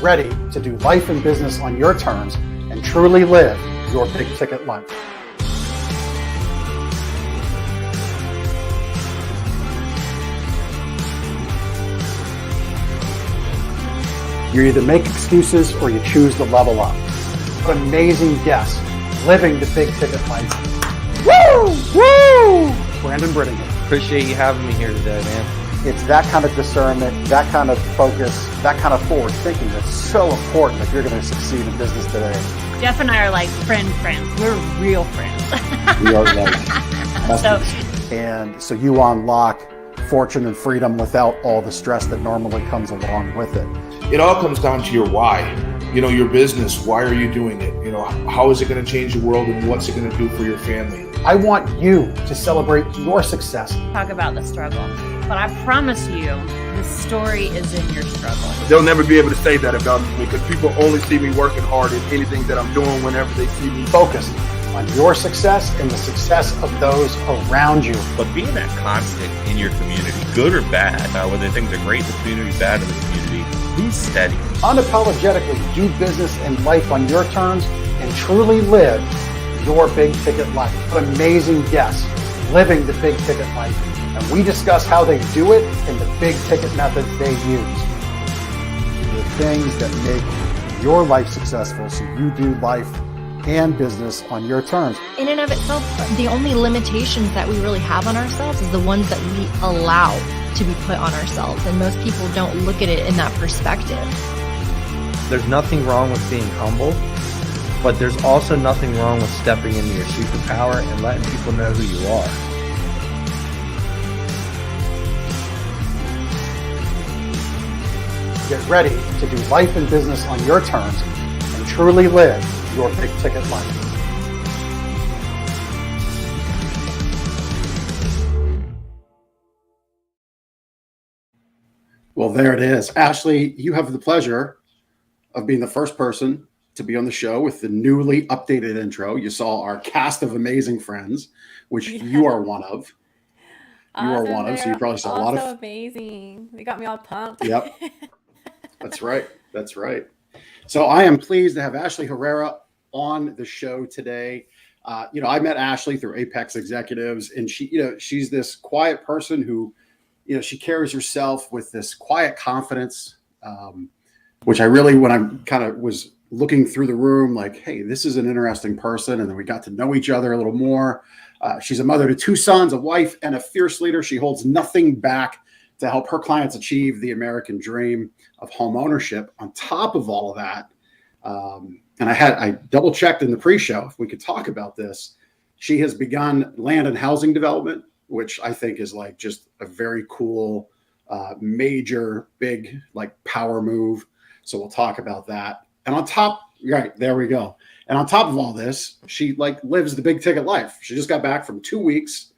Get ready to do life and business on your terms and truly live your big ticket life. You either make excuses or you choose to level up. What amazing guests living the big ticket life. Woo! Woo! Brandon Britting here. Appreciate you having me here today, man. It's that kind of discernment, that kind of focus, that kind of forward thinking that's so important if you're going to succeed in business today. Jeff and I are like friends. We're real friends. We are And so you unlock fortune and freedom without all the stress that normally comes along with it. It all comes down to your why. You know, your business, why are you doing it? You know, how is it going to change the world and what's it going to do for your family? I want you to celebrate your success. Talk about the struggle, but I promise you, the story is in your struggle. They'll never be able to say that about me because people only see me working hard in anything that I'm doing whenever they see me. Focused on your success and the success of those around you. But being that constant in your community, good or bad, whether things are great in the community, bad in the community, be steady. Unapologetically do business and life on your terms and truly live your big ticket life. What amazing guests living the big ticket life. And we discuss how they do it and the big ticket methods they use. The things that make your life successful so you do life and business on your terms. In and of itself, the only limitations that we really have on ourselves is the ones that we allow to be put on ourselves. And most people don't look at it in that perspective. There's nothing wrong with being humble, but there's also nothing wrong with stepping into your superpower and letting people know who you are. Get ready to do life and business on your terms and truly live your big ticket life. Well, there it is. Ashley, you have the pleasure of being the first person to be on the show with the newly updated intro. You saw our cast of amazing friends, which you are one of. You are one of, so you probably saw a lot of. Also amazing. They got me all pumped. Yep. That's right. That's right. So I am pleased to have Ashley Herrera on the show today. I met Ashley through Apex Executives, and she's this quiet person who, she carries herself with this quiet confidence, which I really, when I kind of was looking through the room, like, hey, this is an interesting person. And then we got to know each other a little more. She's a mother to 2 sons, a wife, and a fierce leader. She holds nothing back to help her clients achieve the American dream of home ownership. On top of all of that, and I double checked in the pre-show if we could talk about this. She has begun land and housing development, which I think is like just a very cool, major, big, like power move. So we'll talk about that. And on top, right, there we go. And on top of all this, she lives the big ticket life. She just got back from 2 weeks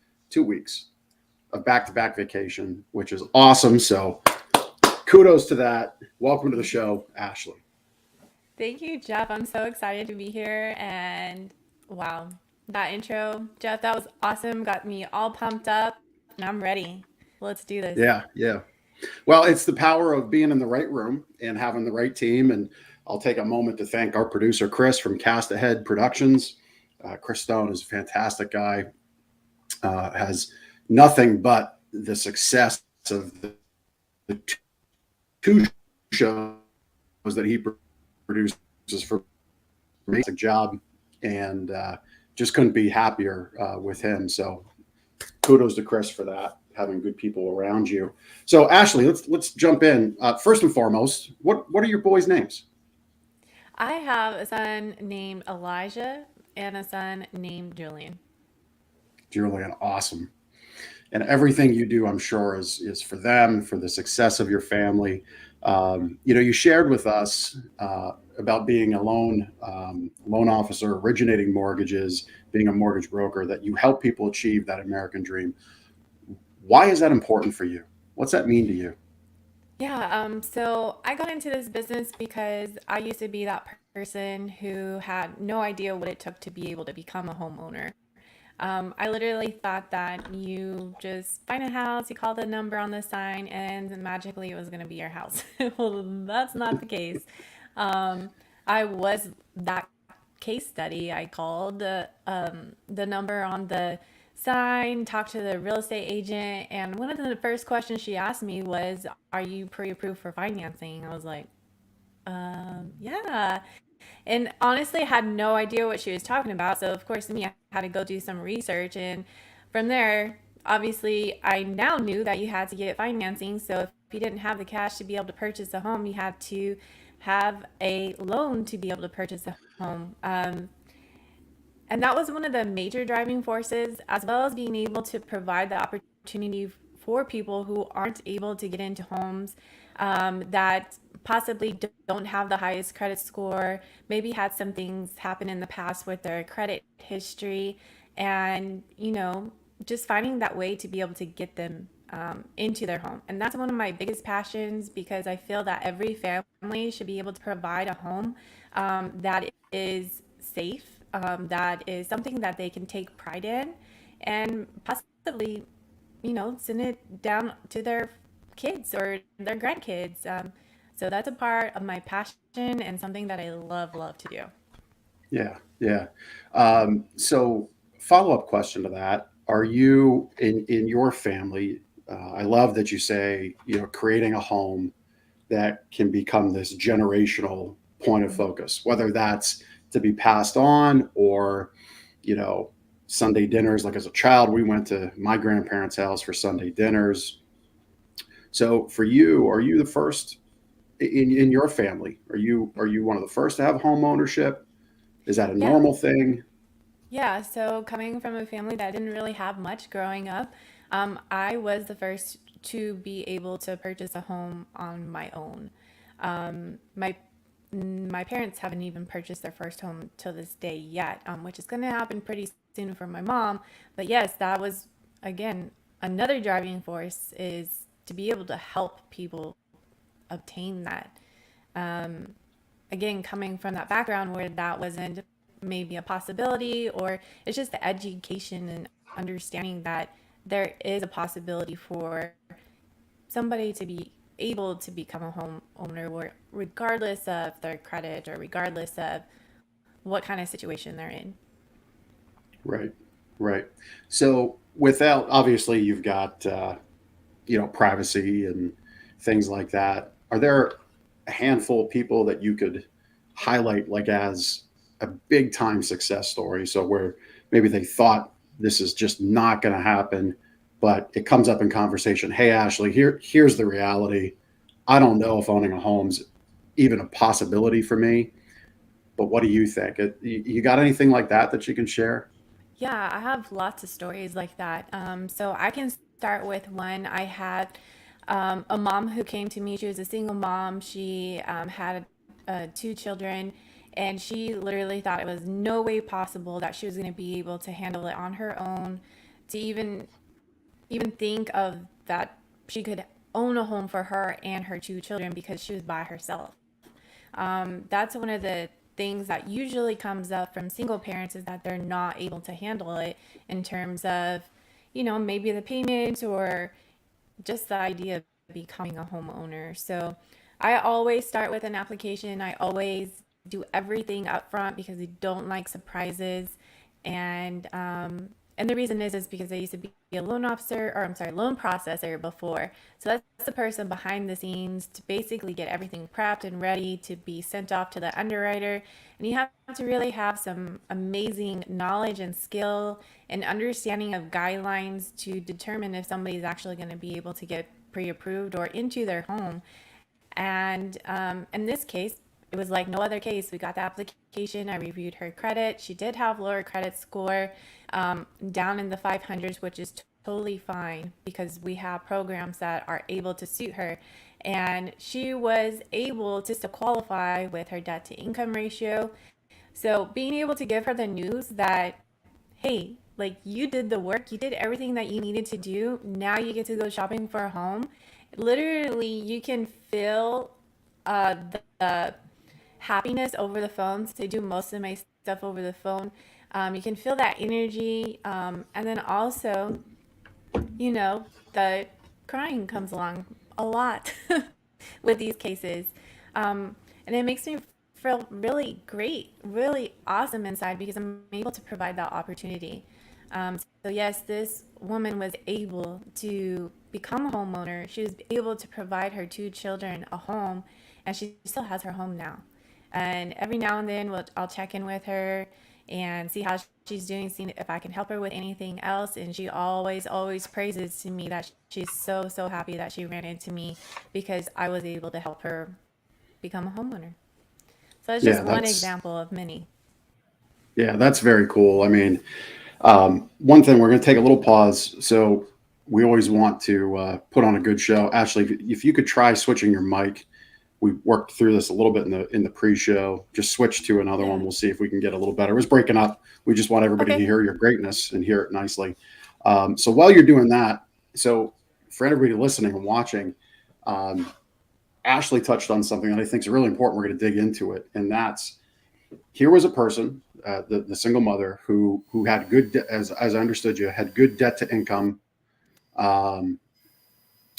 of back-to-back vacation, which is awesome. So kudos to that. Welcome to the show, Ashley. Thank you, Jeff. I'm so excited to be here. And wow, that intro, Jeff, that was awesome. Got me all pumped up and I'm ready. Let's do this. Yeah. Well, it's the power of being in the right room and having the right team. And I'll take a moment to thank our producer, Chris from Cast Ahead Productions. Chris Stone is a fantastic guy. Has nothing but the success of the 2 shows that he produces for me. It's a job, and just couldn't be happier with him. So kudos to Chris for that, having good people around you. So Ashley, let's jump in. First and foremost, what are your boys' names? I have a son named Elijah and a son named Julian. Julian, awesome. And everything you do, I'm sure, is for them, for the success of your family. You shared with us about being a loan officer, originating mortgages, being a mortgage broker, that you help people achieve that American dream. Why is that important for you? What's that mean to you? Yeah, so I got into this business because I used to be that person who had no idea what it took to be able to become a homeowner. I literally thought that you just find a house, you call the number on the sign, and magically it was going to be your house. Well, that's not the case. Um, I was that case study. I called the number on the sign, talked to the real estate agent, and one of the first questions she asked me was, "Are you pre-approved for financing?" I was like, yeah. And honestly, I had no idea what she was talking about. So, of course, me, I had to go do some research. And from there, obviously, I now knew that you had to get financing. So, if you didn't have the cash to be able to purchase a home, you had to have a loan to be able to purchase a home. And that was one of the major driving forces, as well as being able to provide the opportunity for people who aren't able to get into homes, that possibly don't have the highest credit score, maybe had some things happen in the past with their credit history, and, just finding that way to be able to get them into their home. And that's one of my biggest passions, because I feel that every family should be able to provide a home that is safe, that is something that they can take pride in, and possibly, send it down to their kids or their grandkids. So that's a part of my passion and something that I love to do. Yeah, yeah. So follow up question to that: are you in your family? I love that you say creating a home that can become this generational point of focus, whether that's to be passed on or you know Sunday dinners. Like as a child, we went to my grandparents' house for Sunday dinners. So for you, are you the first in your family? Are you one of the first to have home ownership? Is that a Yeah. normal thing? Yeah, so coming from a family that didn't really have much growing up, I was the first to be able to purchase a home on my own. My parents haven't even purchased their first home till this day yet, which is going to happen pretty soon for my mom. But yes, that was again another driving force, is to be able to help people obtain that. Um, Again, coming from that background where that wasn't maybe a possibility, or it's just the education and understanding that there is a possibility for somebody to be able to become a homeowner, regardless of their credit or regardless of what kind of situation they're in. Right, right. So without obviously you've got privacy and things like that. Are there a handful of people that you could highlight like as a big time success story? So where maybe they thought this is just not going to happen, but it comes up in conversation. Hey, Ashley, here's the reality. I don't know if owning a home's even a possibility for me, but what do you think? You got anything like that that you can share? Yeah, I have lots of stories like that. So I can start with one. I had a mom who came to me. She was a single mom. She had two children, and she literally thought it was no way possible that she was going to be able to handle it on her own, to even think of that she could own a home for her and her two children because she was by herself. That's one of the things that usually comes up from single parents, is that they're not able to handle it in terms of, maybe the payments or just the idea of becoming a homeowner. So I always start with an application. I always do everything up front because I don't like surprises. And the reason is because I used to be a loan officer, or I'm sorry, loan processor before. So that's the person behind the scenes to basically get everything prepped and ready to be sent off to the underwriter. And you have to really have some amazing knowledge and skill and understanding of guidelines to determine if somebody's actually going to be able to get pre-approved or into their home. And in this case, it was like no other case. We got the application. I reviewed her credit. She did have lower credit score, down in the 500s, which is totally fine because we have programs that are able to suit her. And she was able to still qualify with her debt to income ratio. So being able to give her the news that, hey, like, you did the work, you did everything that you needed to do. Now you get to go shopping for a home. Literally, you can feel the happiness over the phone. So I do most of my stuff over the phone. You can feel that energy. And then also, the crying comes along a lot with these cases. And it makes me feel really great, really awesome inside because I'm able to provide that opportunity. So, yes, this woman was able to become a homeowner. She was able to provide her 2 children a home, and she still has her home now. And every now and then, I'll check in with her and see how she's doing, see if I can help her with anything else. And she always, always praises to me that she's so, so happy that she ran into me because I was able to help her become a homeowner. So it's Yeah, just one example of many. that's very cool. I mean, one thing, we're going to take a little pause. So we always want to put on a good show. Ashley, if you could try switching your mic. We worked through this a little bit in the pre-show. Just switch to another one. Yeah. We'll see if we can get a little better. It was breaking up. We just want everybody to Okay. hear your greatness and hear it nicely. So while you're doing that, so for everybody listening and watching, Ashley touched on something that I think is really important. We're going to dig into it, and that's, here was a person, the single mother who had good, as I understood you, had good debt to income um,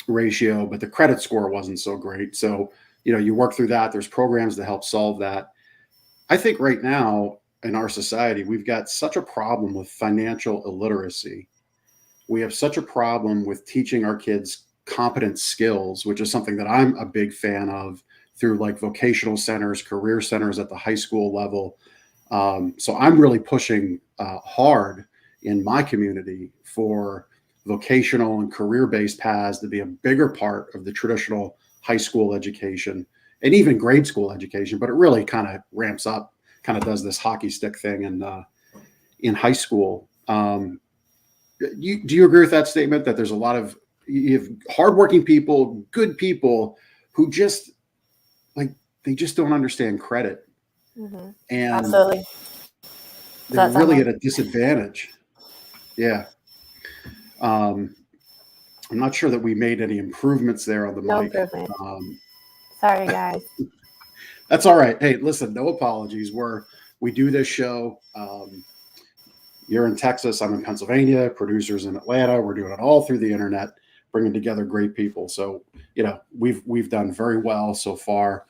ratio, but the credit score wasn't so great. So you work through that. There's programs to help solve that. I think right now in our society, we've got such a problem with financial illiteracy. We have such a problem with teaching our kids competent skills, which is something that I'm a big fan of through like vocational centers, career centers at the high school level. So I'm really pushing hard in my community for vocational and career-based paths to be a bigger part of the traditional high school education and even grade school education. But it really kind of ramps up, kind of does this hockey stick thing in high school. Do you agree with that statement that there's a lot of, you have hardworking people, good people who just like, they just don't understand credit, and Absolutely. they're really at a disadvantage. Yeah. I'm not sure that we made any improvements there on the No mic. improvement. Um, Sorry, guys. that's all right. Hey, listen, no apologies. We do this show. You're in Texas. I'm in Pennsylvania. Producers in Atlanta. We're doing it all through the internet, bringing together great people. So we've done very well so far.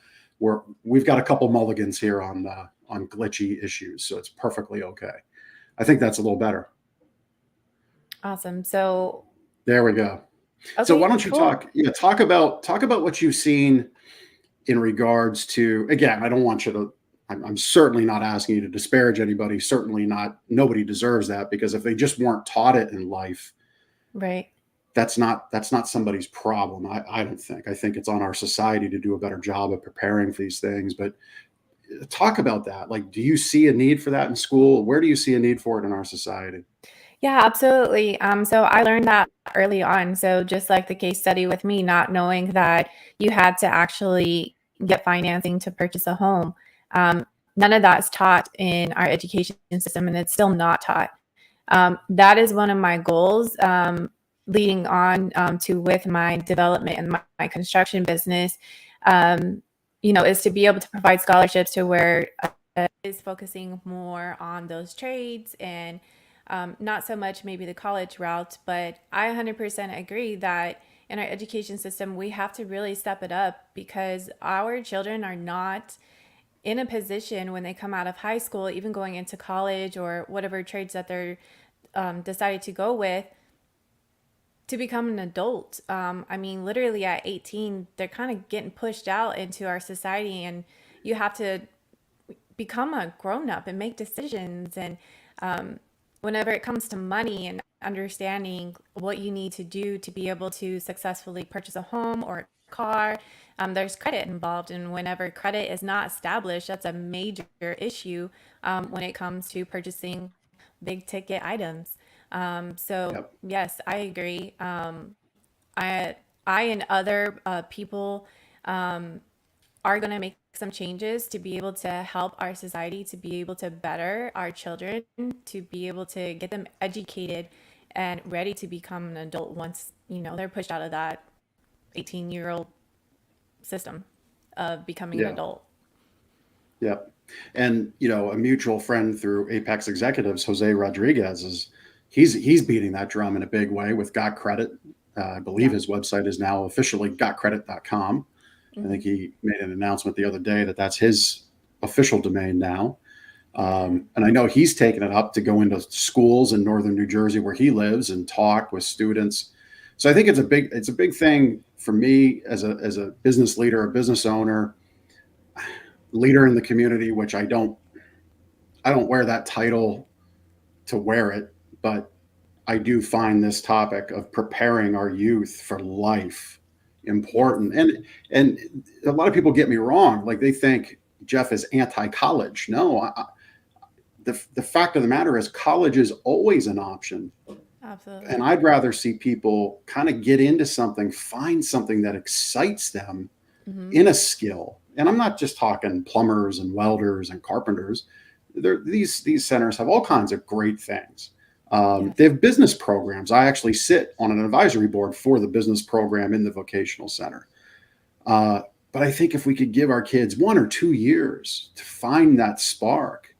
We've got a couple mulligans here on glitchy issues, so it's perfectly okay. I think that's a little better. Awesome. So, There we go. okay, So why don't you cool. talk about what you've seen in regards to, again, I don't want you to, I'm certainly not asking you to disparage anybody. Certainly not. Nobody deserves that, because if they just weren't taught it in life, Right. that's not somebody's problem. I don't think. I think it's on our society to do a better job of preparing for these things. But talk about that. Like, do you see a need for that in school? Where do you see a need for it in our society? Yeah, absolutely. So I learned that early on. So just like the case study with me, not knowing that you had to actually get financing to purchase a home. None of that's taught in our education system, and it's still not taught. That is one of my goals leading on to with my development and my construction business, is to be able to provide scholarships to where is focusing more on those trades and not so much maybe the college route. But I 100% agree that in our education system, we have to really step it up because our children are not in a position when they come out of high school, even going into college or whatever trades that they're decided to go with, to become an adult. I mean, literally at 18, they're kind of getting pushed out into our society, and you have to become a grown up and make decisions. And whenever it comes to money and understanding what you need to do to be able to successfully purchase a home or a car, there's credit involved. And whenever credit is not established, that's a major issue when it comes to purchasing big ticket items. So Yep. yes, I agree. I and other people are going to make some changes to be able to help our society, to be able to better our children, to be able to get them educated and ready to become an adult once, they're pushed out of that 18-year-old system of becoming an Yeah. adult. Yep. And a mutual friend through Apex Executives, Jose Rodriguez, he's beating that drum in a big way with Got Credit. I believe his website is now officially gotcredit.com. I think he made an announcement the other day that that's his official domain now. And I know he's taken it up to go into schools in northern New Jersey where he lives and talk with students. So I think it's a big thing for me as a business leader, a business owner, leader in the community, which I don't wear that title to wear it, but I do find this topic of preparing our youth for life important. And a lot of people get me wrong. Like they think Jeff is anti-college. No, the fact of the matter is college is always an option. Absolutely. And I'd rather see people kind of get into something, find something that excites them in a skill. And I'm not just talking plumbers and welders and carpenters. These centers have all kinds of great things. They have business programs. I actually sit on an advisory board for the business program in the vocational center. But I think if we could give our kids 1 or 2 years to find that spark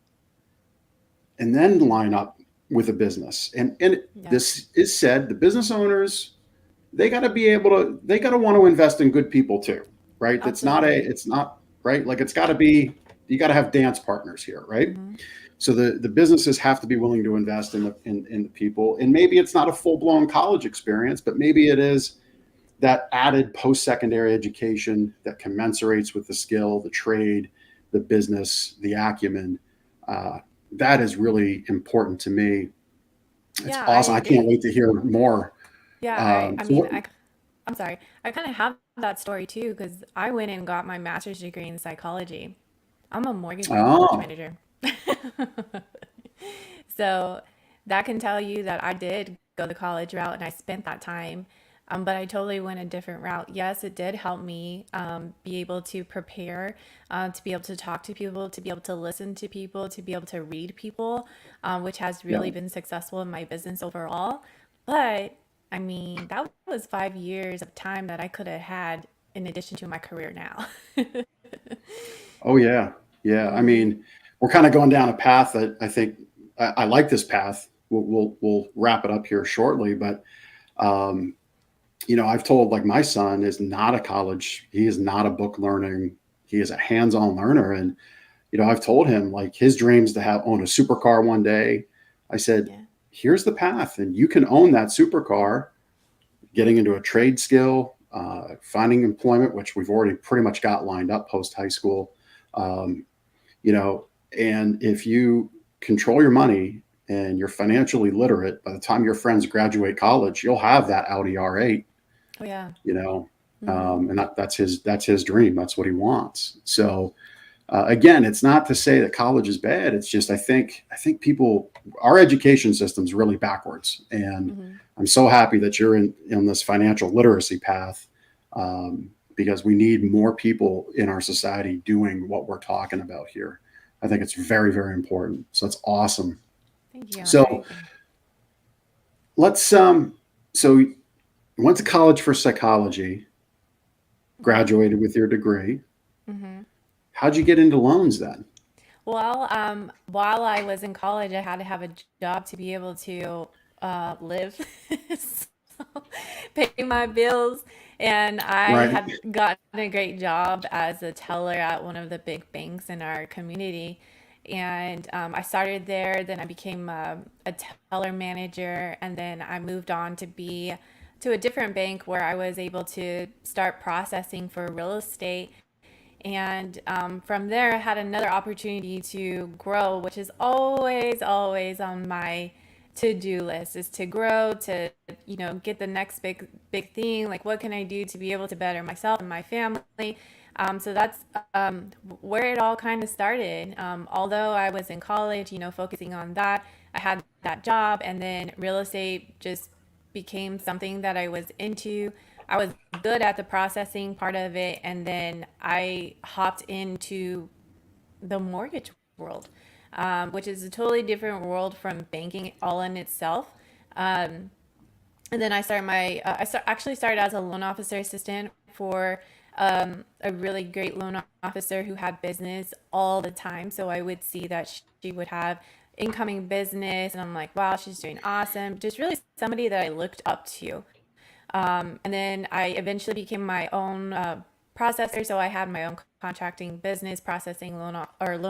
and then line up with a business. And this is said, the business owners, they got to want to invest in good people too, right? Absolutely. It's not right. Like you got to have dance partners here, right? So the businesses have to be willing to invest in the people. And maybe it's not a full blown college experience, but maybe it is that added post-secondary education that commensurates with the skill, the trade, the business, the acumen. That is really important to me. It's awesome. I can't wait to hear more. Yeah, Um, I so mean, what- I'm sorry. I kind of have that story too because I went and got my master's degree in psychology. I'm a mortgage oh, manager. So that can tell you that I did go the college route and I spent that time. But I totally went a different route. Yes, it did help me be able to prepare, to be able to talk to people, to be able to listen to people, to be able to read people, which has yeah. really been successful in my business overall. But I mean, that was 5 years of time that I could have had in addition to my career now. Oh yeah. Yeah. I mean, we're kind of going down a path that I think I like this path. We'll wrap it up here shortly, but um, I've told like my son is not a college. He is not a book learning. He is a hands-on learner. And, I've told him like his dreams to own a supercar one day. I said, Yeah. here's the path and you can own that supercar, getting into a trade skill, finding employment, which we've already pretty much got lined up post high school. Um, and if you control your money and you're financially literate, by the time your friends graduate college, you'll have that Audi R8, Oh yeah. and that's his dream. That's what he wants. So again, it's not to say that college is bad. It's just, I think our education system's really backwards. And I'm so happy that you're in this financial literacy path. Because we need more people in our society doing what we're talking about here. I think it's very, very important. So it's awesome. Thank you. So let's so you went to college for psychology, graduated with your degree. How'd you get into loans then? Well, while I was in college, I had to have a job to be able to live, so, pay my bills, and I Right. had gotten a great job as a teller at one of the big banks in our community. And I started there, then I became a teller manager, and then I moved on to be to a different bank where I was able to start processing for real estate. And from there, I had another opportunity to grow, which is always, always on my to-do list, is to grow, to get the next big thing. Like, what can I do to be able to better myself and my family? So that's where it all kind of started. Although I was in college, focusing on that, I had that job, and then real estate just became something that I was into. I was good at the processing part of it, and then I hopped into the mortgage world, which is a totally different world from banking all in itself. And then I started actually started as a loan officer assistant for a really great loan officer who had business all the time. So I would see that she would have incoming business, and I'm like, wow, she's doing awesome. Just really somebody that I looked up to. And then I eventually became my own processor. So I had my own contracting business processing loan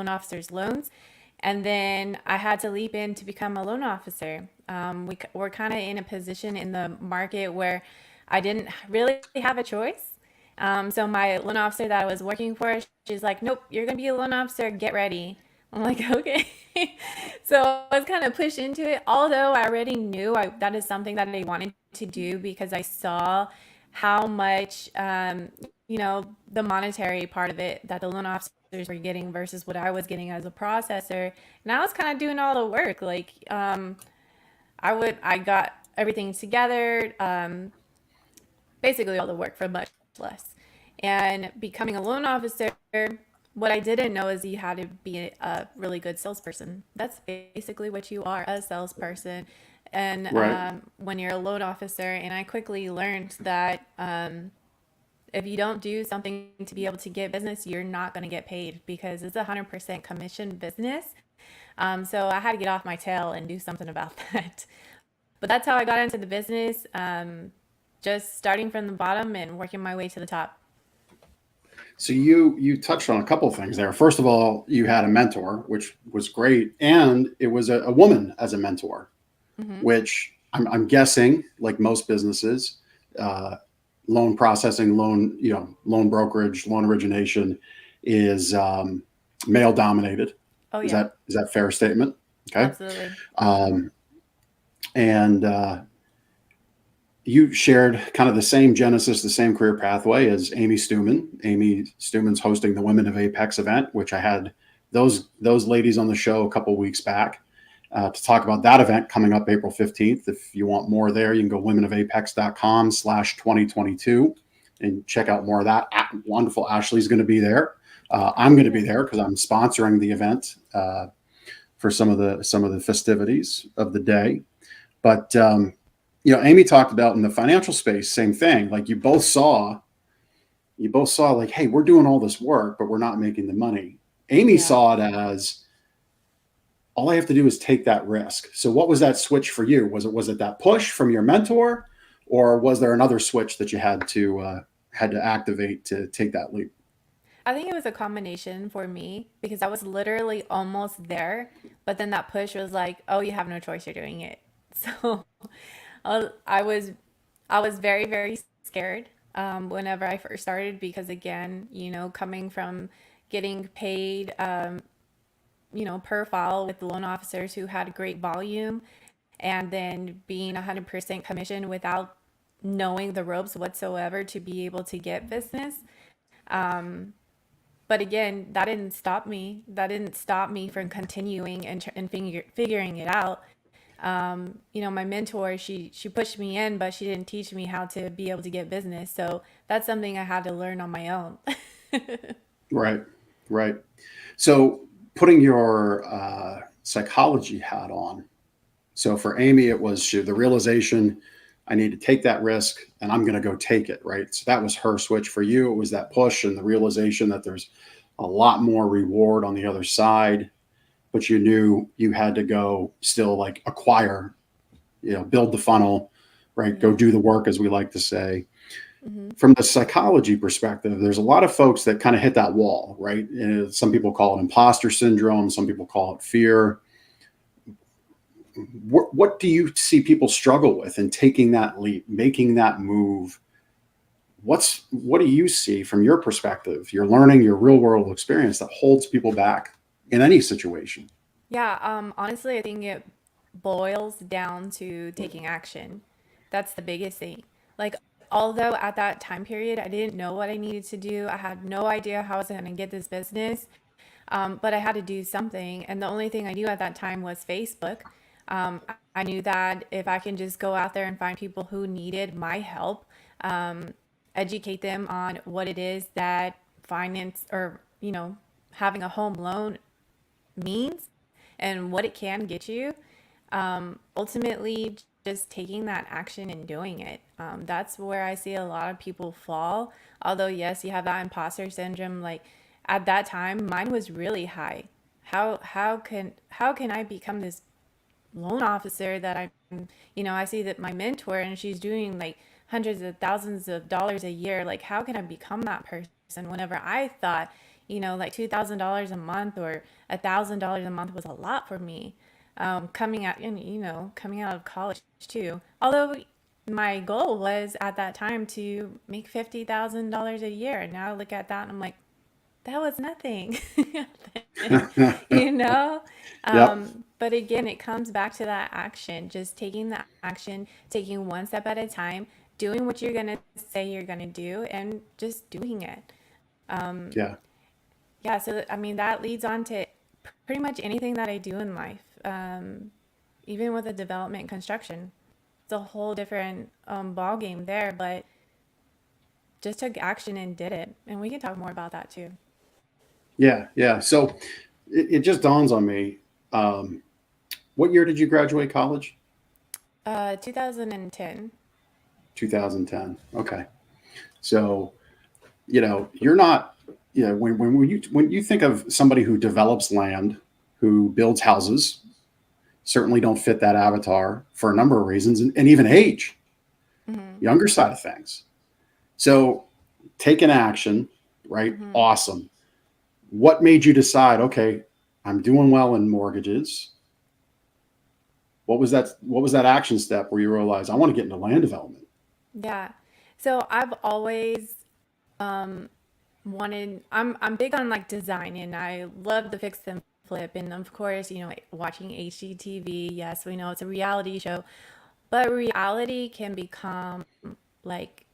officers' loans. And then I had to leap in to become a loan officer. We're kind of in a position in the market where I didn't really have a choice. So my loan officer that I was working for, she's like, nope, you're going to be a loan officer. Get ready. I'm like, okay. So I was kind of pushed into it, although I already knew that is something that I wanted to do because I saw how much, the monetary part of it that the loan officers were getting versus what I was getting as a processor. And I was kind of doing all the work. Like, I got everything together, basically all the work for much less. And becoming a loan officer, what I didn't know is you had to be a really good salesperson. That's basically what you are, a salesperson. And Right. when you're a loan officer, and I quickly learned that if you don't do something to be able to get business, you're not going to get paid because it's 100% commission business. So I had to get off my tail and do something about that. But that's how I got into the business, just starting from the bottom and working my way to the top. So you touched on a couple of things there. First of all, you had a mentor, which was great, and it was a woman as a mentor, Hmm. which I'm guessing, like most businesses, uh, loan processing, loan brokerage, loan origination is male dominated. Oh, Is yeah, that fair statement? Okay. absolutely. Um, and you shared kind of the same genesis, the same career pathway as Amy Stuman. Amy Stuman's hosting the Women of Apex event, which I had those ladies on the show a couple weeks back to talk about that event coming up April 15th. If you want more there, you can go womenofapex.com/2022 and check out more of that. Wonderful. Ashley's going to be there. I'm going to be there because I'm sponsoring the event for some of the festivities of the day. But Amy talked about in the financial space, same thing. Like you both saw like, hey, we're doing all this work, but we're not making the money. Amy Yeah. saw it as all I have to do is take that risk. So what was that switch for you? Was it that push from your mentor, or was there another switch that you had to activate to take that leap? I think it was a combination for me because I was literally almost there, but then that push was like, "Oh, you have no choice. You're doing it." So I was very very scared whenever I first started because again, coming from getting paid, per file with the loan officers who had great volume, and then being 100% commission without knowing the ropes whatsoever to be able to get business. Um, but again, that didn't stop me. That didn't stop me from continuing and figuring it out. My mentor, she pushed me in, but she didn't teach me how to be able to get business. So that's something I had to learn on my own. Right, right. So putting your psychology hat on. So for Amy, it was the realization I need to take that risk and I'm going to go take it. Right. So that was her switch. For you, it was that push and the realization that there's a lot more reward on the other side, but you knew you had to go still like acquire, build the funnel, right? Go Yeah. do the work, as we like to say. Hmm. From the psychology perspective, there's a lot of folks that kind of hit that wall, right? Some people call it imposter syndrome. Some people call it fear. What do you see people struggle with in taking that leap, making that move? What do you see from your perspective, your learning, your real world experience that holds people back in any situation? Yeah, honestly, I think it boils down to taking action. That's the biggest thing. Like, although at that time period, I didn't know what I needed to do, I had no idea how I was going to get this business, but I had to do something. And the only thing I knew at that time was Facebook. I knew that if I can just go out there and find people who needed my help, um, educate them on what it is that finance or, having a home loan means and what it can get you. Ultimately, just taking that action and doing it. That's where I see a lot of people fall. Although, yes, you have that imposter syndrome. Like at that time, mine was really high. How can I become this loan officer that I'm, I see that my mentor and she's doing like hundreds of thousands of dollars a year. Like, how can I become that person whenever I thought, like $2,000 a month or $1,000 a month was a lot for me. Coming out and coming out of college too. Although my goal was at that time to make $50,000 a year, and now I look at that and I'm like, that was nothing. you know Yep. but again, it comes back to that action, just taking that action, taking one step at a time, doing what you're going to say you're going to do, and just doing it. Yeah. Yeah, so I mean that leads on to pretty much anything that I do in life. Even with the development and construction, it's a whole different ball game there, but just took action and did it, and we can talk more about that too. Yeah. Yeah. So it just dawns on me. What year did you graduate college? 2010. 2010. Okay. So, you're not, when you think of somebody who develops land, who builds houses, certainly don't fit that avatar for a number of reasons, and even age, younger side of things. So taking action, right? Awesome. What made you decide, okay, I'm doing well in mortgages? What was that action step where you realized I want to get into land development? Yeah. So I've always wanted, I'm big on like design, and I love the fix and flip, and of course, watching HGTV. Yes, we know it's a reality show, but reality can become like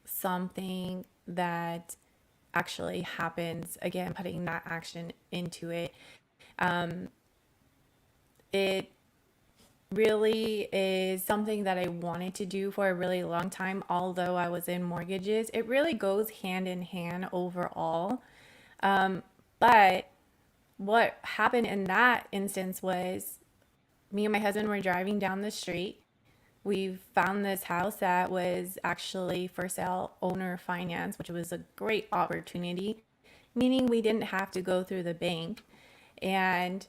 something that actually happens. Again, putting that action into it. It really is something that I wanted to do for a really long time, although I was in mortgages. It really goes hand in hand overall. But what happened in that instance was me and my husband were driving down the street. We found this house that was actually for sale owner finance, which was a great opportunity, meaning we didn't have to go through the bank. And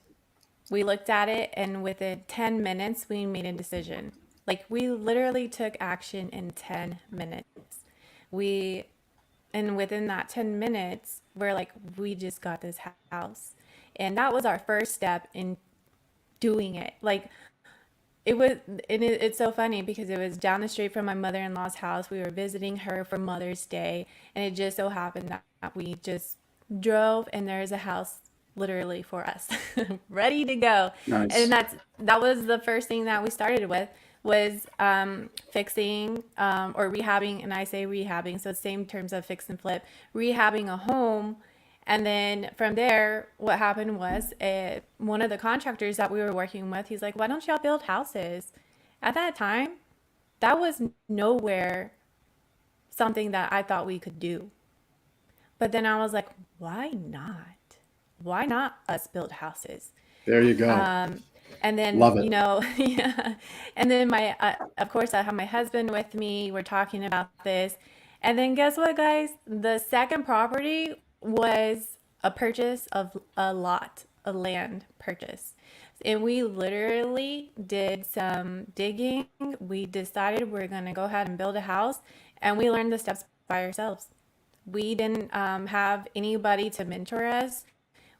we looked at it, and within 10 minutes, we made a decision. Like, we literally took action in 10 minutes. And within that 10 minutes, we're like, we just got this house. And that was our first step in doing it. Like, it's so funny because it was down the street from my mother-in-law's house. We were visiting her for Mother's Day, and it just so happened that we just drove, and there's a house literally for us ready to go. Nice. And that was the first thing that we started with, was fixing or rehabbing. And I say rehabbing, so same terms of fix and flip, rehabbing a home. And then from there, what happened was one of the contractors that we were working with, he's like, why don't y'all build houses? At that time, that was nowhere something that I thought we could do. But then I was like, why not? Why not us build houses? There you go. And then, Love it. yeah. And then of course, I have my husband with me. We're talking about this. And then guess what, guys? The second property was a purchase of a land purchase. And we literally did some digging. We decided we're going to go ahead and build a house. And we learned the steps by ourselves. We didn't have anybody to mentor us.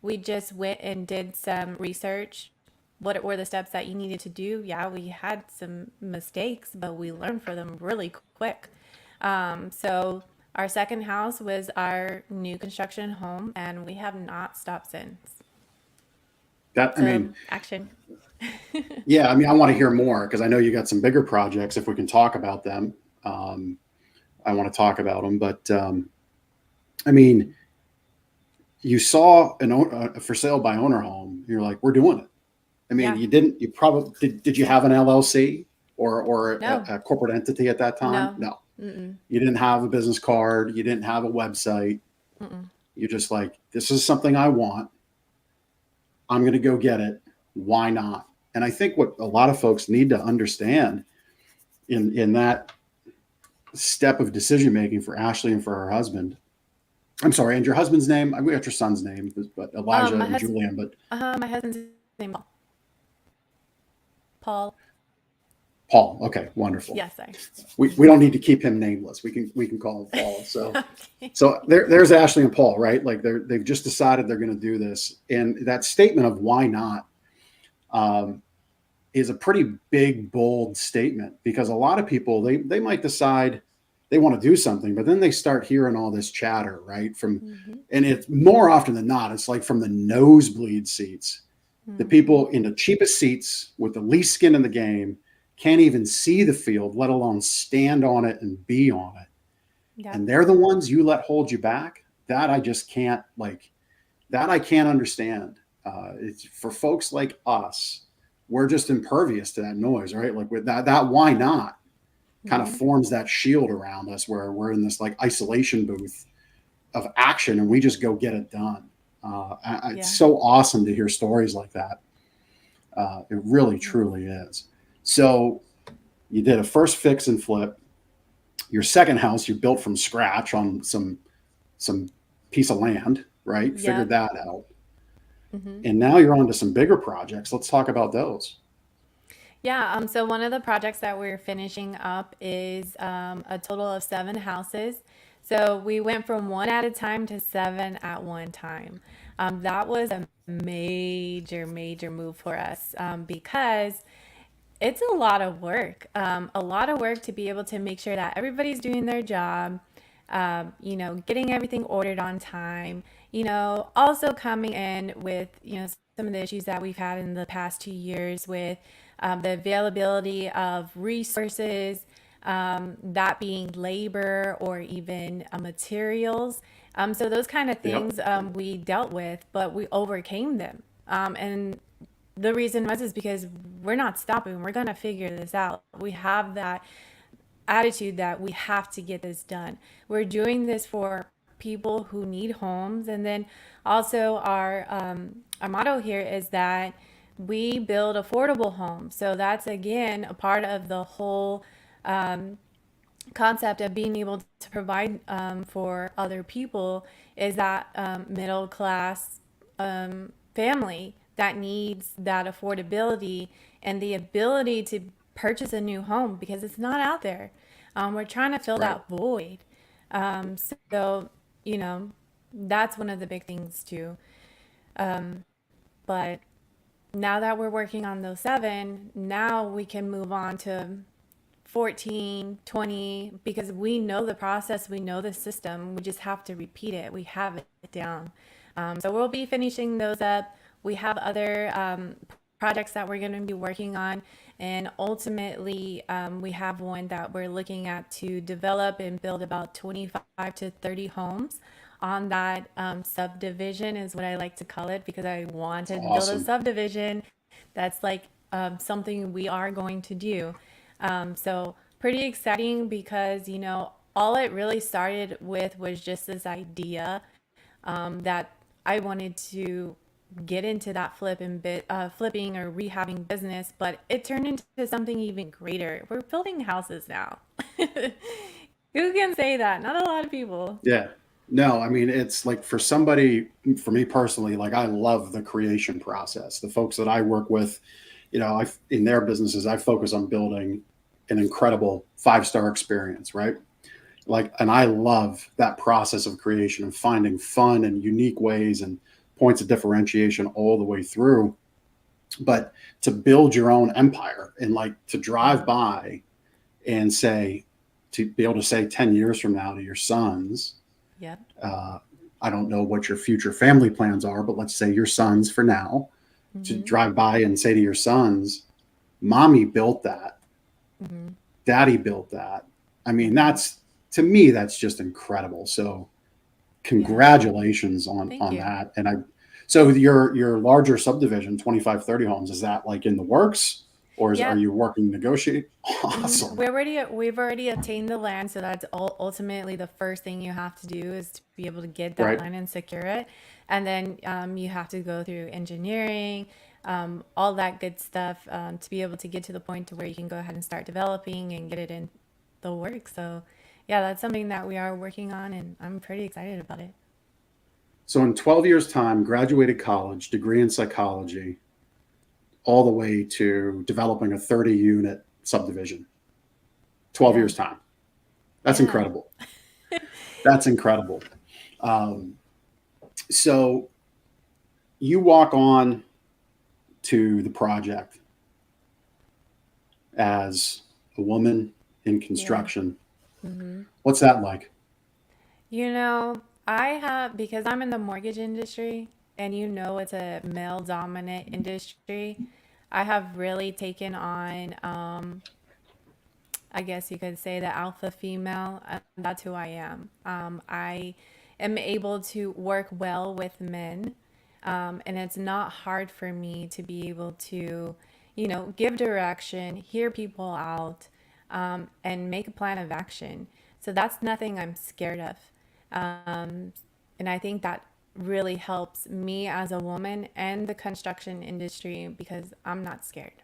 We just went and did some research. What were the steps that you needed to do? Yeah, we had some mistakes, but we learned from them really quick. So our second house was our new construction home, and we have not stopped since. Action. Yeah, I want to hear more because I know you got some bigger projects. If we can talk about them, I want to talk about them. But you saw a for sale by owner home. You're like, we're doing it. Yeah. You probably did you have an LLC or No. a corporate entity at that time? No. No. You didn't have a business card. You didn't have a website. You're just like, this is something I want. I'm going to go get it. Why not? And I think what a lot of folks need to understand in that step of decision making for Ashley and for her husband. I'm sorry, and your husband's name? We got your son's name, but Elijah My and husband, Julian. But my husband's name Paul. Paul. Paul. Okay, wonderful. Yes, sorry. We don't need to keep him nameless. We can call him Paul. So Okay. so there's Ashley and Paul, right? Like they've just decided they're going to do this, and that statement of why not is a pretty big, bold statement, because a lot of people they might decide they want to do something, but then they start hearing all this chatter, right? And it's more often than not, it's like from the nosebleed seats. The people in the cheapest seats with the least skin in the game can't even see the field, let alone stand on it and be on it. Yeah. And they're the ones you let hold you back. That I just can't that I can't understand. It's for folks like us, we're just impervious to that noise, right? Like with that why not kind of forms that shield around us where we're in this like isolation booth of action and we just go get it done. It's so awesome to hear stories like that. It really, truly is. So you did a first fix and flip. Your second house you built from scratch on some piece of land, right? Yep. Figured that out. And now you're on to some bigger projects. Let's talk about those. Yeah, so one of the projects that we're finishing up is a total of 7 houses. So we went from 1 at a time to 7 at one time. That was a major, major move for us because it's a lot of work. A lot of work to be able to make sure that everybody's doing their job, getting everything ordered on time, also coming in with, some of the issues that we've had in the past 2 years with the availability of resources, that being labor or even materials. So those kind of things we dealt with, but we overcame them. And the reason is because we're not stopping. We're going to figure this out. We have that attitude that we have to get this done. We're doing this for people who need homes. And then also our motto here is that we build affordable homes. So that's, again, a part of the whole concept of being able to provide for other people is that middle class family that needs that affordability and the ability to purchase a new home because it's not out there. We're trying to fill that void. So, that's one of the big things too. But now that we're working on those 7, now we can move on to 14, 20, because we know the process, we know the system, we just have to repeat it. We have it down. So we'll be finishing those up. We have other projects that we're going to be working on. And ultimately, we have one that we're looking at to develop and build about 25 to 30 homes on that subdivision is what I like to call it, because I want to build a subdivision. That's like something we are going to do. So pretty exciting because, all it really started with was just this idea that I wanted to get into that flipping or rehabbing business, but it turned into something even greater. We're building houses now. Who can say that? Not a lot of people. Yeah. No, I mean, it's like for me personally, like I love the creation process. The folks that I work with, in their businesses, I focus on building an incredible 5-star experience, right? And I love that process of creation and finding fun and unique ways and points of differentiation all the way through. But to build your own empire and to drive by and to be able to say 10 years from now to your sons, I don't know what your future family plans are, but let's say your sons for now, to drive by and say to your sons, mommy built that. Daddy built that. I mean, to me, that's just incredible. So congratulations on that. And so your larger subdivision, 25, 30 homes, is that in the works? Or are you working to negotiate? Awesome. We've already obtained the land, so that's ultimately the first thing you have to do is to be able to get that land and secure it, and then you have to go through engineering, all that good stuff, to be able to get to the point to where you can go ahead and start developing and get it in the work. So yeah, that's something that we are working on, and I'm pretty excited about it. So in 12 years' time, graduated college, degree in psychology, all the way to developing a 30-unit subdivision. 12 Yeah. years' time. That's Yeah. incredible. That's incredible. Um, so you walk on to the project as a woman in construction. What's that like? You know, I have, because I'm in the mortgage industry and it's a male dominant industry, I have really taken on, I guess you could say, the alpha female. That's who I am. I am able to work well with men, and it's not hard for me to be able to, give direction, hear people out, and make a plan of action. So that's nothing I'm scared of. And I think that really helps me as a woman and the construction industry because I'm not scared.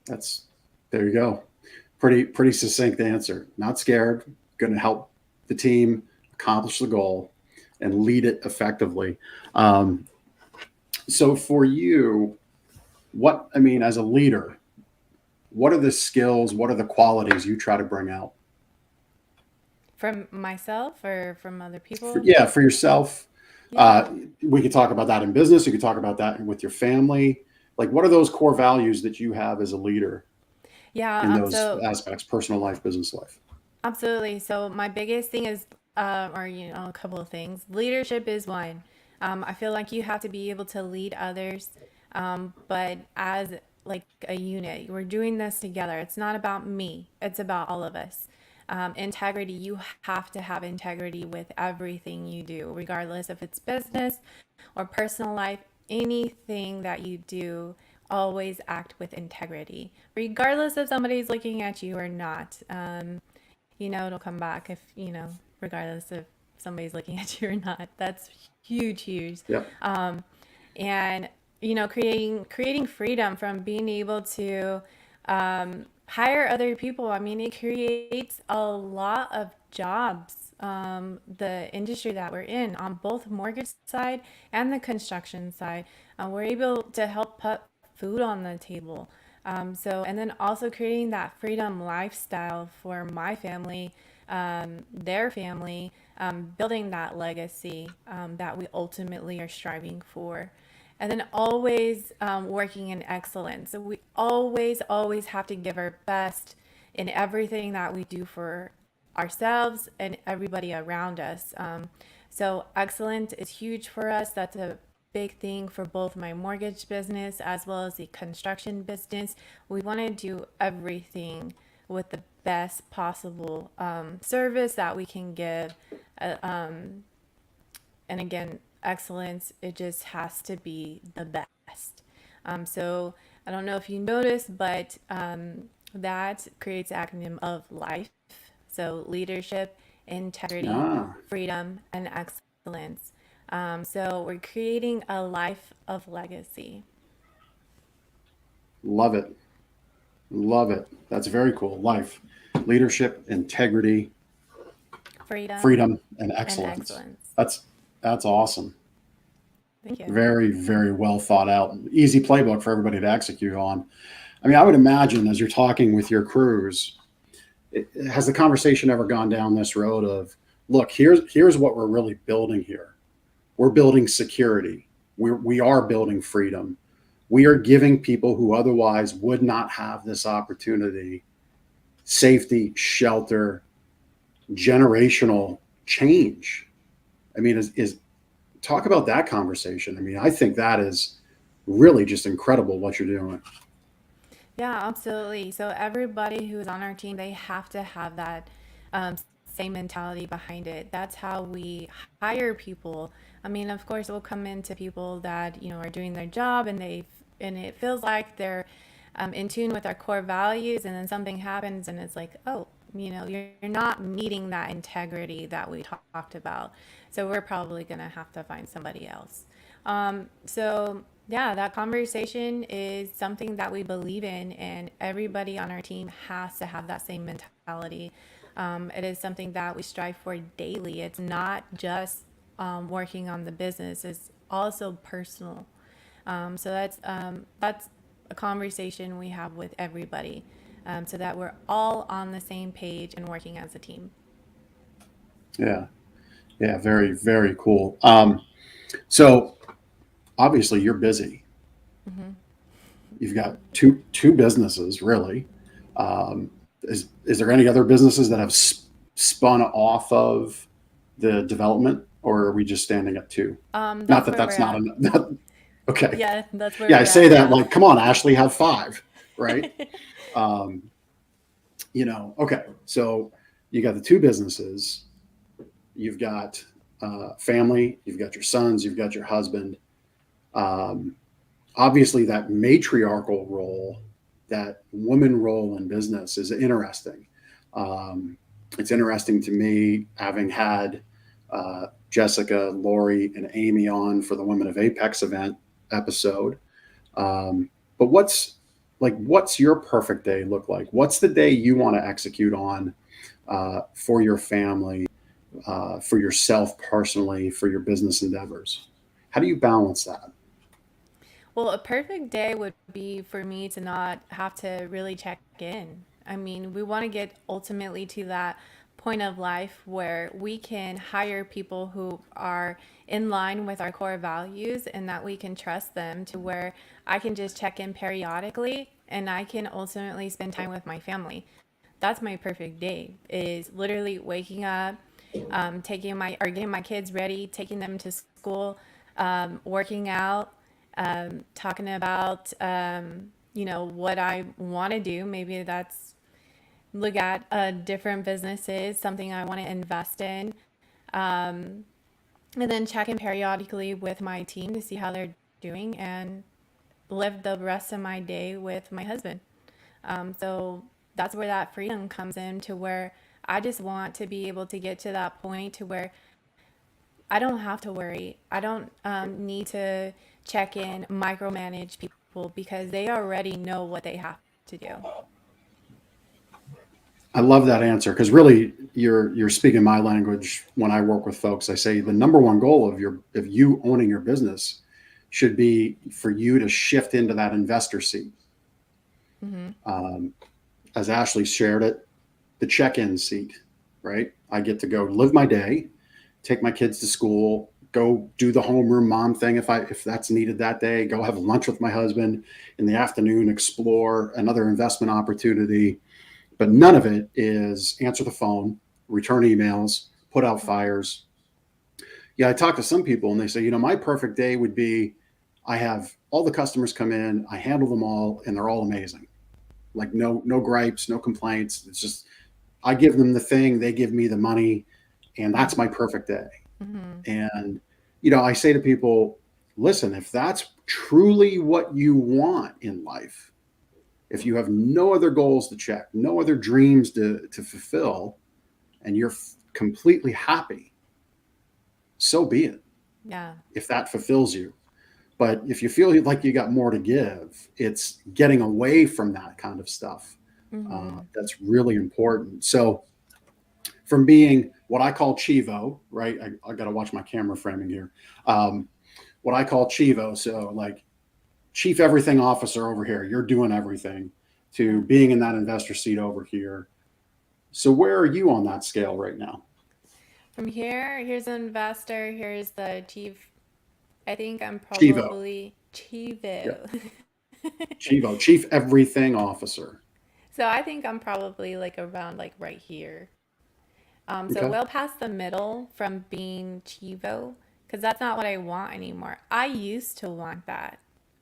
That's There you go. Pretty succinct answer. Not scared. Going to help the team accomplish the goal and lead it effectively. Um, so for you, as a leader, what are the skills? What are the qualities you try to bring out? From myself or from other people? For yourself. Yeah. We could talk about that in business. You could talk about that with your family. Like, what are those core values that you have as a leader Yeah. in those So aspects, personal life, business life? absolutely. So my biggest thing is, or a couple of things. Leadership is one. I feel like you have to be able to lead others, but as like a unit, we're doing this together. It's not about me. It's about all of us. Integrity. You have to have integrity with everything you do, regardless if it's business or personal life. Anything that you do, always act with integrity, regardless if somebody's looking at you or not. It'll come back if, regardless if somebody's looking at you or not. That's huge, huge. Yep. And, creating freedom from being able to hire other people. I mean, it creates a lot of jobs. The industry that we're in on both mortgage side and the construction side, we're able to help put food on the table. And then also creating that freedom lifestyle for my family, their family, building that legacy that we ultimately are striving for. And then always working in excellence. So we always have to give our best in everything that we do for ourselves and everybody around us. So excellence is huge for us. That's a big thing for both my mortgage business as well as the construction business. We want to do everything with the best possible service that we can give. And again, excellence, it just has to be the best. So I don't know if you noticed, but that creates an acronym of LIFE. So leadership, integrity, freedom, and excellence. So we're creating a life of legacy. Love it. Love it. That's very cool. Life, leadership, integrity, freedom, and excellence. That's awesome. Thank you. Very, very well thought out. Easy playbook for everybody to execute on. I mean, I would imagine as you're talking with your crews, has the conversation ever gone down this road of, look, here's what we're really building here. We're building security. We are building freedom. We are giving people who otherwise would not have this opportunity safety, shelter, generational change. I mean, is talk about that conversation. I mean, I think that is really just incredible what you're doing. Yeah, absolutely. So everybody who's on our team, they have to have that same mentality behind it. That's how we hire people. I mean, of course, we'll come into people that are doing their job and it feels like they're in tune with our core values, and then something happens and it's like, oh, you're not meeting that integrity that we talked about. So we're probably going to have to find somebody else. So yeah, that conversation is something that we believe in, and everybody on our team has to have that same mentality. It is something that we strive for daily. It's not just working on the business; it's also personal. So that's a conversation we have with everybody, so that we're all on the same page and working as a team. Yeah. Yeah. Very, very cool. So obviously you're busy. You've got two businesses, really. Um, is there any other businesses that have spun off of the development, or are we just standing at two? Not That's that where we're that's not at. a not, okay. Yeah, that's where Yeah, I we're say at that now. like, come on, Ashley, have five, right? Um, okay. So you got the two businesses. You've got family. You've got your sons. You've got your husband. Um, Obviously that matriarchal role, that woman role in business is interesting. It's interesting to me, having had Jessica, Lori, and Amy on for the Women of Apex event episode. But what's your perfect day look like? What's the day you want to execute on for your family, for yourself personally, for your business endeavors? How do you balance that? Well, a perfect day would be for me to not have to really check in. I mean, we want to get ultimately to that point of life where we can hire people who are in line with our core values and that we can trust them, to where I can just check in periodically and I can ultimately spend time with my family. That's my perfect day, is literally waking up, taking my or getting my kids ready, taking them to school, working out, talking about what I want to do. Maybe that's look at different businesses, something I want to invest in, and then check in periodically with my team to see how they're doing, and live the rest of my day with my husband. So that's where that freedom comes in, to where I just want to be able to get to that point to where I don't have to worry. I don't need to check in, micromanage people, because they already know what they have to do. I love that answer, because really you're speaking my language when I work with folks. I say the number one goal of you owning your business should be for you to shift into that investor seat. Hmm. Um, as Ashley shared it, the check-in seat, right? I get to go live my day, take my kids to school, go do the homeroom mom thing if that's needed that day, go have lunch with my husband in the afternoon, explore another investment opportunity. But none of it is answer the phone, return emails, put out fires. Yeah, I talk to some people and they say, my perfect day would be I have all the customers come in, I handle them all, and they're all amazing. Like no gripes, no complaints. It's just I give them the thing, they give me the money, and that's my perfect day. Hmm. And I say to people, listen, if that's truly what you want in life, if you have no other goals to check, no other dreams to fulfill, and you're completely happy, so be it. Yeah. If that fulfills you. But if you feel like you got more to give, it's getting away from that kind of stuff. Hmm. That's really important. So, from being what I call Chivo, right? I got to watch my camera framing here. Um, what I call Chivo, so like chief everything officer over here, you're doing everything, to Yeah. being in that investor seat over here. So, where are you on that scale right now? From here, here's an investor, here's the chief. I think I'm Chivo. probably Yeah. Chivo. Chivo, chief everything officer. So I think I'm probably like around like right here. So Okay. well past the middle from being Chivo, because that's not what I want anymore. I used to want that.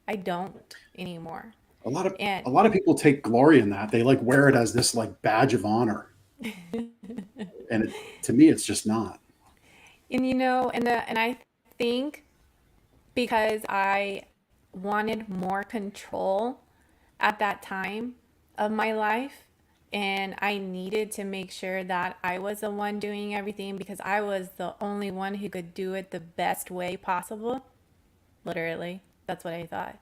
I don't anymore. A lot of And a lot of people take glory in that. They like wear it as this like badge of honor, and to me, it's just not. and I think because I wanted more control at that time of my life, and I needed to make sure that I was the one doing everything because I was the only one who could do it the best way possible. literally. That's what I thought.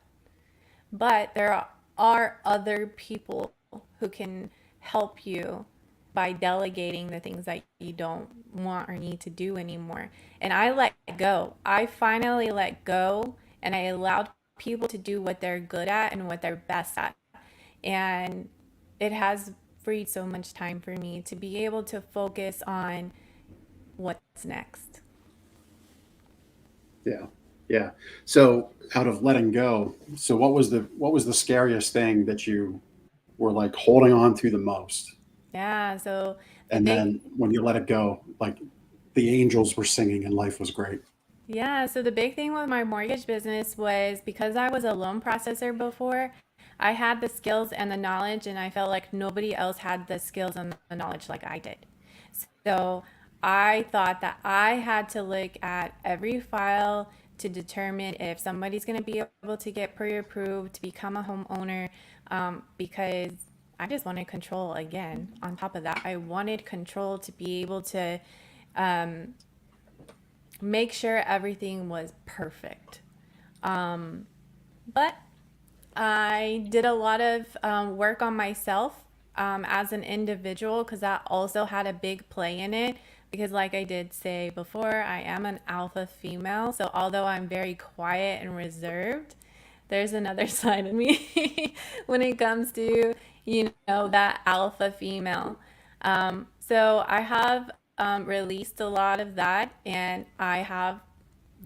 But there are other people who can help you by delegating the things that you don't want or need to do anymore. And I let go. I finally let go and I allowed people to do what they're good at and what they're best at. And it has freed so much time for me to be able to focus on what's next. Yeah. Yeah. So out of letting go, so what was the scariest thing that you were like holding on to the most? Yeah, so the And big then when you let it go, like the angels were singing and life was great. Yeah, so the big thing with my mortgage business was because I was a loan processor before, I had the skills and the knowledge, and I felt like nobody else had the skills and the knowledge like I did. So I thought that I had to look at every file to determine if somebody's going to be able to get pre-approved to become a homeowner, because I just wanted control again. On top of that, I wanted control to be able to make sure everything was perfect. But I did a lot of work on myself as an individual because that also had a big play in it. Because, like I did say before, I am an alpha female. So, although I'm very quiet and reserved, there's another side of me when it comes to, that alpha female. So, I have released a lot of that and I have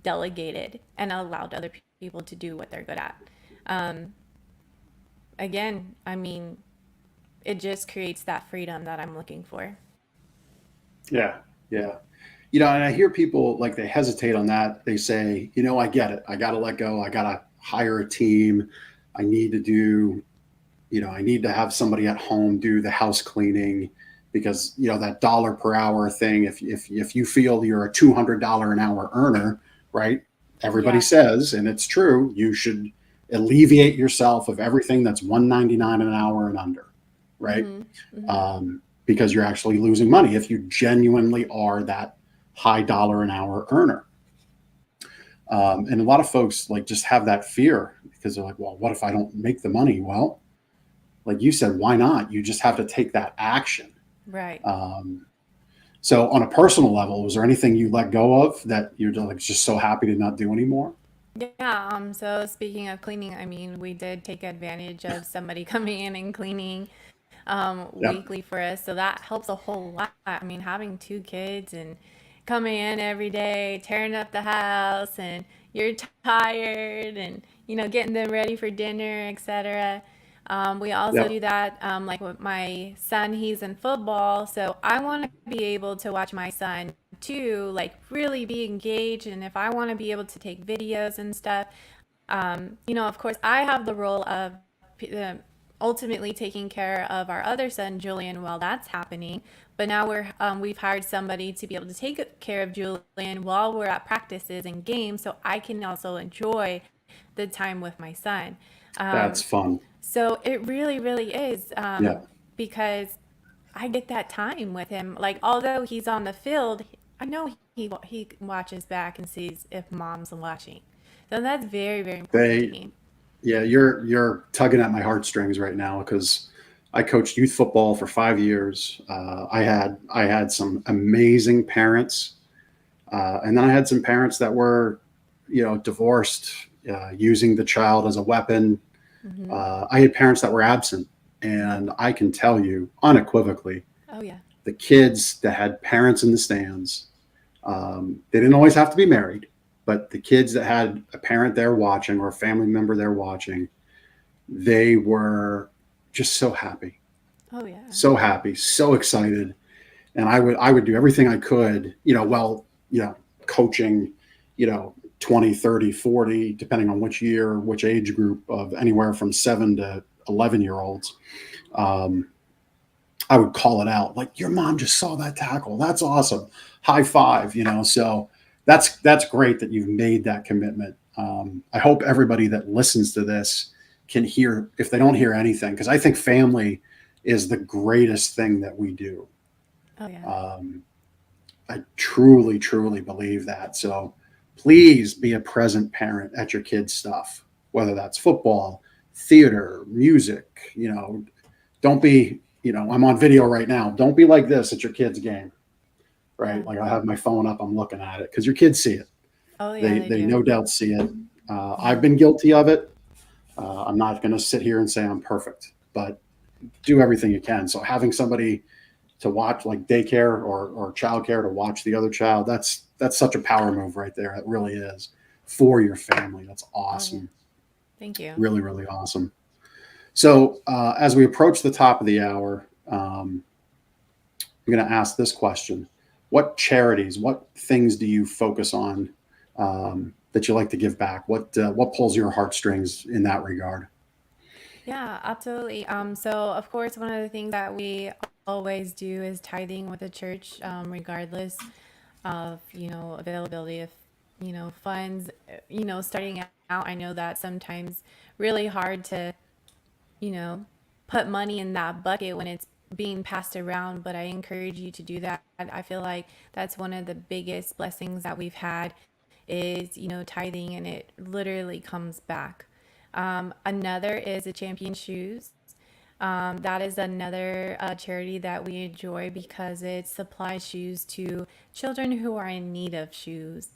delegated and allowed other people to do what they're good at. Um, Again, I mean, it just creates that freedom that I'm looking for. Yeah. Yeah. And I hear people like they hesitate on that. They say, I get it. I got to let go. I got to hire a team. I need to do, I need to have somebody at home do the house cleaning because, that dollar per hour thing, if you feel you're a $200 an hour earner, right? Everybody Yeah. says, and it's true, you should alleviate yourself of everything that's $199 an hour and under, right? Because you're actually losing money if you genuinely are that high dollar an hour earner. And a lot of folks like just have that fear because they're like, well, what if I don't make the money? Well, like you said, why not? You just have to take that action. Right. So on a personal level, was there anything you let go of that you're like just so happy to not do anymore? Yeah. So speaking of cleaning, I mean, we did take advantage of somebody coming in and cleaning Yeah. weekly for us. So that helps a whole lot. I mean, having two kids and coming in every day, tearing up the house, and you're tired, and getting them ready for dinner, etc. We also Yeah. do that, like with my son. He's in football, so I want to be able to watch my son too, like really be engaged. And if I want to be able to take videos and stuff, of course, I have the role of ultimately taking care of our other son, Julian, while that's happening. But now we've hired somebody to be able to take care of Julian while we're at practices and games, so I can also enjoy the time with my son. That's fun. So it really, really is, Yeah. because I get that time with him. Like, although he's on the field, I know he watches back and sees if mom's watching. So that's very, very important to They, me. yeah, you're tugging at my heartstrings right now because I coached youth football for 5 years. I had some amazing parents, and then I had some parents that were, divorced, using the child as a weapon. I had parents that were absent, and I can tell you unequivocally, Oh yeah. the kids that had parents in the stands, they didn't always have to be married, but the kids that had a parent there watching or a family member there watching, they were just so happy, Oh yeah. so excited. And I would do everything I could, coaching, 20, 30, 40, depending on which year, which age group of anywhere from 7 to 11-year-olds. I would call it out like, your mom just saw that tackle. That's awesome. High five, so that's great that you've made that commitment. I hope everybody that listens to this can hear, if they don't hear anything, because I think family is the greatest thing that we do. Oh yeah. I truly, truly believe that. So please be a present parent at your kids' stuff, whether that's football, theater, music. Don't be, I'm on video right now. Don't be like this at your kids' game, right? Yeah. Like I have my phone up, I'm looking at it because your kids see it. Oh yeah, they They do. no doubt see it. I've been guilty of it. I'm not going to sit here and say I'm perfect, but do everything you can. So having somebody to watch, like daycare or childcare, to watch the other child, that's such a power move right there. It really is, for your family. That's awesome. Thank you. Really, really awesome. So as we approach the top of the hour, I'm going to ask this question. What charities, what things do you focus on that you like to give back? What pulls your heartstrings in that regard? Yeah, absolutely. So of course, one of the things that we always do is tithing with the church, regardless of, availability of, funds. Starting out, I know that sometimes really hard to, you know, put money in that bucket when it's being passed around, but I encourage you to do that. I feel like that's one of the biggest blessings that we've had is, tithing, and it literally comes back. Another is the Champion Shoes. That is another charity that we enjoy because it supplies shoes to children who are in need of shoes.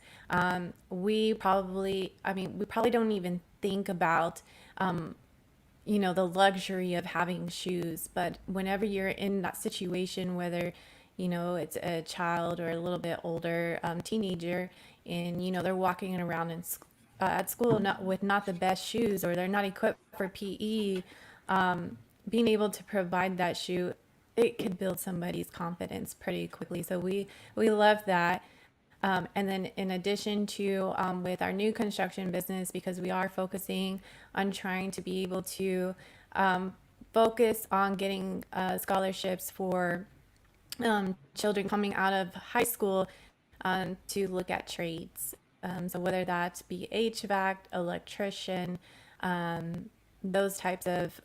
We probably don't even think about, the luxury of having shoes. But whenever you're in that situation, whether, it's a child or a little bit older teenager, and, they're walking around at school not with not the best shoes, or they're not equipped for PE, being able to provide that shoe, it could build somebody's confidence pretty quickly. So we love that. And then in addition to, with our new construction business, because we are focusing on trying to be able to focus on getting scholarships for children coming out of high school to look at trades. So whether that be HVAC, electrician, those types of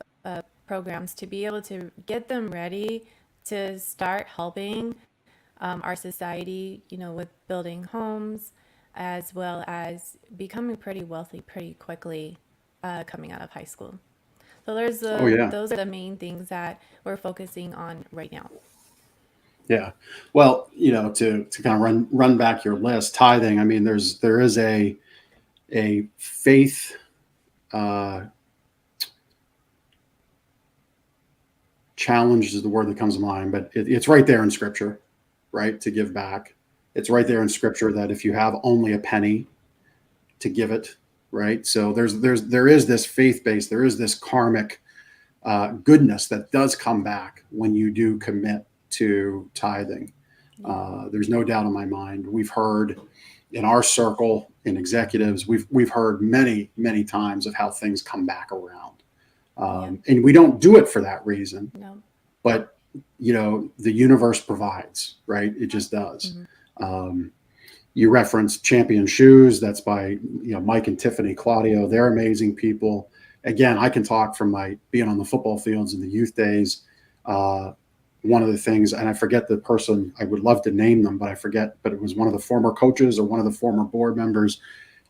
programs, to be able to get them ready to start helping our society, with building homes, as well as becoming pretty wealthy pretty quickly coming out of high school. So Oh yeah. those are the main things that we're focusing on right now. Yeah. Well, to kind of run back your list, tithing. I mean, there is a faith challenge is the word that comes to mind, but it's right there in Scripture, right? To give back. It's right there in Scripture that if you have only a penny, to give it, right? So there is this faith base, there is this karmic goodness that does come back when you do commit to tithing. There's no doubt in my mind. We've heard in our circle, in executives, we've heard many, many times of how things come back around. And we don't do it for that reason. No. But, the universe provides, right? It just does. You referenced Champion Shoes. That's by, Mike and Tiffany Claudio. They're amazing people. Again, I can talk from my being on the football fields in the youth days. One of the things, and I forget the person, I would love to name them, but I forget, but it was one of the former coaches or one of the former board members.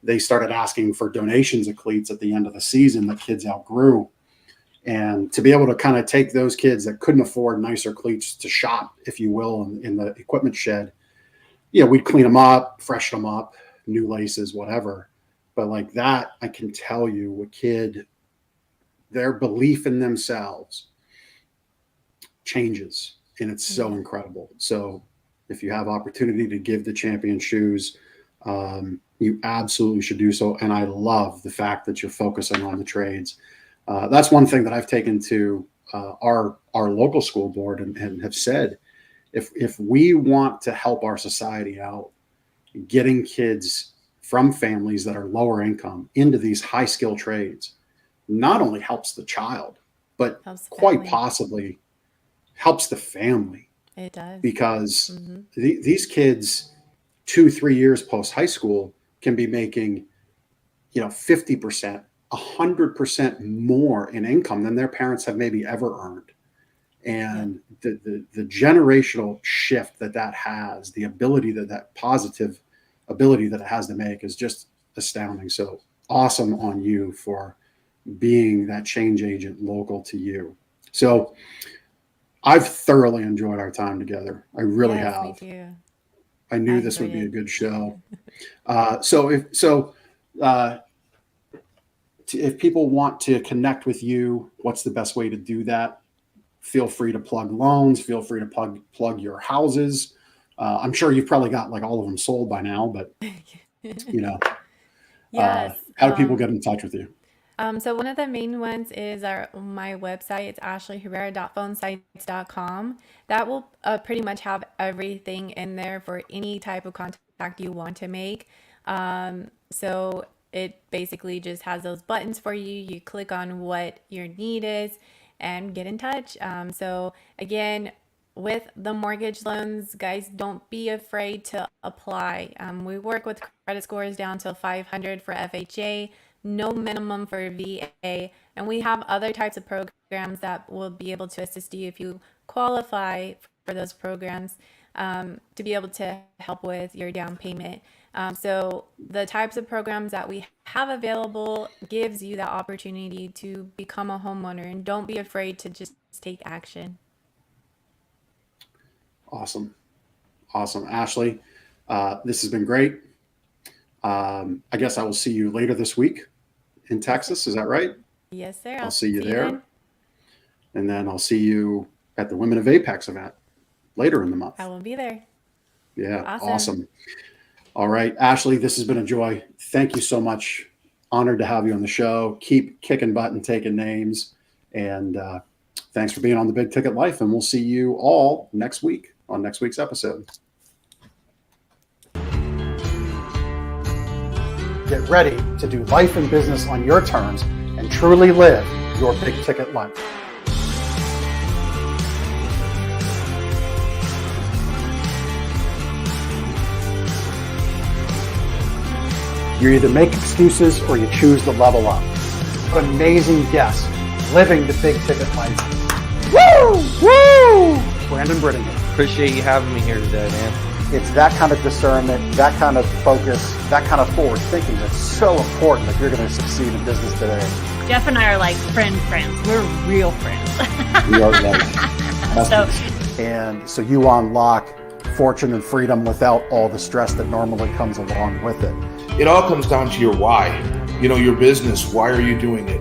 They started asking for donations of cleats at the end of the season that kids outgrew. And to be able to kind of take those kids that couldn't afford nicer cleats to shop, if you will, in the equipment shed, we'd clean them up, freshen them up, new laces, whatever. But like that, I can tell you, a kid, their belief in themselves changes, and it's so incredible. So if you have opportunity to give the Champion Shoes, you absolutely should do so. And I love the fact that you're focusing on the trades. That's one thing that I've taken to our local school board and have said, if we want to help our society out, getting kids from families that are lower income into these high skill trades not only helps the child, but quite possibly helps the family. It does. Because these kids 2-3 years post high school can be making 50%, 100% more in income than their parents have maybe ever earned. And the generational shift that has, the ability that positive ability that it has to make is just astounding. So awesome on you for being that change agent local to you. So I've thoroughly enjoyed our time together. I really Yes, have. me too. I knew I this would be a enjoyed it. good show. If people want to connect with you, what's the best way to do that? Feel free to plug loans. Feel free to plug your houses. I'm sure you've probably got like all of them sold by now, but Yes. how do people get in touch with you? So one of the main ones is my website. It's ashleyherrera.phonesites.com. That will pretty much have everything in there for any type of contact you want to make. So it basically just has those buttons for you. You click on what your need is and get in touch. So again, with the mortgage loans, guys, don't be afraid to apply. We work with credit scores down to 500 for FHA, no minimum for VA, and we have other types of programs that will be able to assist you if you qualify for those programs, to be able to help with your down payment. So the types of programs that we have available gives you that opportunity to become a homeowner, and don't be afraid to just take action. Awesome. Ashley, this has been great. I guess I will see you later this week in Texas. Is that right? Yes, sir. I'll see you there. then. And then I'll see you at the Women of Apex event later in the month. I will be there. Yeah. Awesome. All right, Ashley, this has been a joy. Thank you so much. Honored to have you on the show. Keep kicking butt and taking names. And thanks for being on The Big Ticket Life. And we'll see you all next week on next week's episode. Get ready to do life and business on your terms and truly live your big ticket life. You either make excuses or you choose to level up. What amazing guests living the big ticket life. Woo! Woo! Brandon Brittingham. Appreciate you having me here today, man. It's that kind of discernment, that kind of focus, that kind of forward thinking that's so important if you're going to succeed in business today. Jeff and I are like friends. We're real friends. We are like So- and so you unlock fortune and freedom without all the stress that normally comes along with it. It all comes down to your why. Your business, why are you doing it?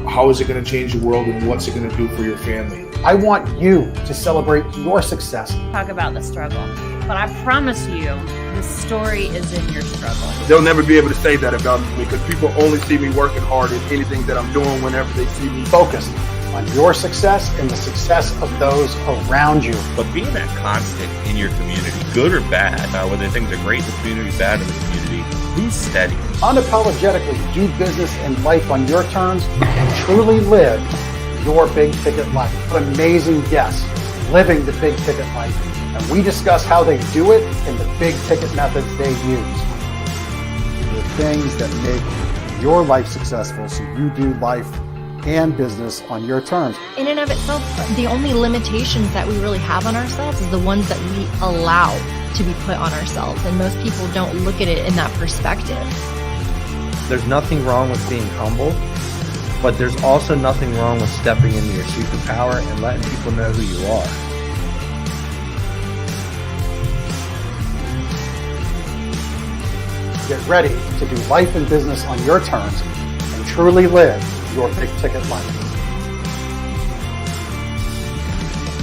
How is it going to change the world, and what's it going to do for your family? I want you to celebrate your success. Talk about the struggle. But I promise you, the story is in your struggle. They'll never be able to say that about me because people only see me working hard at anything that I'm doing whenever they see me. Focus on your success and the success of those around you. But being that constant in your community, good or bad, whether things are great in the community, bad in the community, who's steady? Unapologetically do business and life on your terms and truly live your big ticket life. What amazing guests living the big ticket life. And we discuss how they do it and the big ticket methods they use. The things that make your life successful so you do life and business on your terms. In and of itself, the only limitations that we really have on ourselves is the ones that we allow to be put on ourselves. And most people don't look at it in that perspective. There's nothing wrong with being humble, but there's also nothing wrong with stepping into your superpower and letting people know who you are. Get ready to do life and business on your terms and truly live your big ticket life.